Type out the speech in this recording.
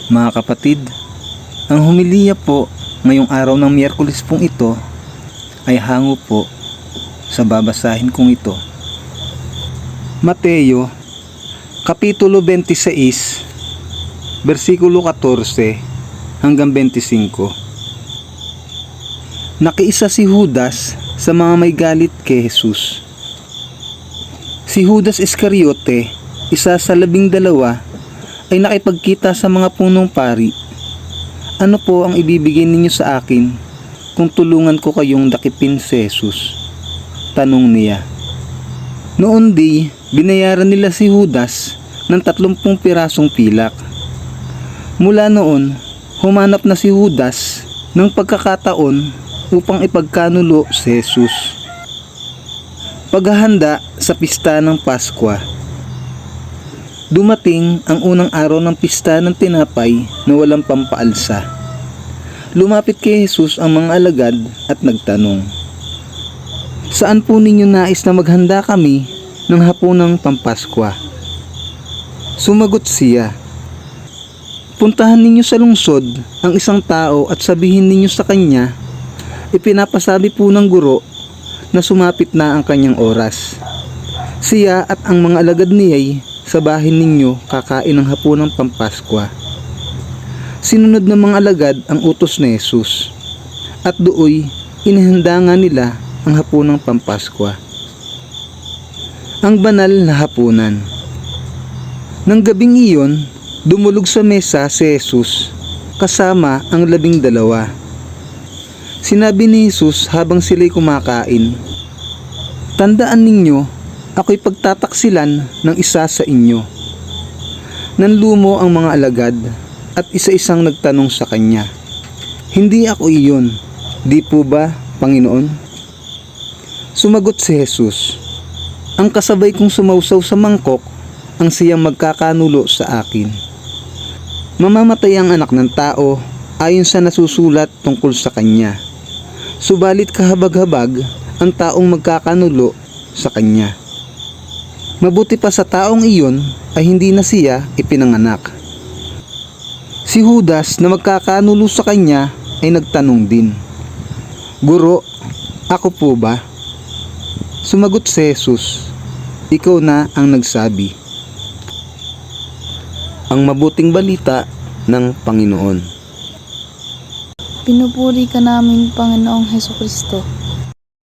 Mga kapatid, ang homilya po ngayong araw ng Miyerkules pong ito ay hango po sa babasahin kong ito. Mateo, Kapitulo 26, versikulo 14 hanggang 25. Nakiisa si Judas sa mga may galit kay Jesus. Si Judas Iscariote, isa sa 12, ay nakipagkita sa mga punong pari. Ano po ang ibibigay ninyo sa akin kung tulungan ko kayong dakipin si Jesus? Tanong niya. Noon binayaran nila si Judas ng 30 pirasong pilak. Mula noon, humanap na si Judas ng pagkakataon upang ipagkanulo si Jesus. Paghahanda sa pista ng Paskwa. Dumating ang unang araw ng pista ng tinapay na walang pampaalsa. Lumapit kay Jesus ang mga alagad at nagtanong, "Saan po ninyo nais na maghanda kami ng hapunang Pampaskwa?" Sumagot siya, "Puntahan ninyo sa lungsod ang isang tao at sabihin ninyo sa kanya, ipinapasabi po ng guro na sumapit na ang kanyang oras. Siya at ang mga alagad niya'y sa bahay ninyo kakain ng hapunang Pampaskwa." Sinunod ng mga alagad ang utos ni Jesus, at dooy inihanda nga nila ang hapunang Pampaskwa. Ang banal na hapunan. Nang gabing iyon, dumulog sa mesa si Jesus kasama ang 12. Sinabi ni Jesus habang sila'y kumakain, "Tandaan ninyo, ako'y pagtataksilan ng isa sa inyo." Nanlumo ang mga alagad at isa-isang nagtanong sa kanya, "Hindi ako iyon, di po ba, Panginoon?" Sumagot si Jesus, "Ang kasabay kong sumausaw sa mangkok ang siyang magkakanulo sa akin. Mamamatay ang anak ng tao ayon sa nasusulat tungkol sa kanya. Subalit kahabag-habag ang taong magkakanulo sa kanya. Mabuti pa sa taong iyon ay hindi na siya ipinanganak." Si Judas na magkakanulo sa kanya ay nagtanong din, "Guro, ako po ba?" Sumagot si Jesus, "Ikaw na ang nagsabi." Ang mabuting balita ng Panginoon. Pinupuri ka namin, Panginoong Hesukristo.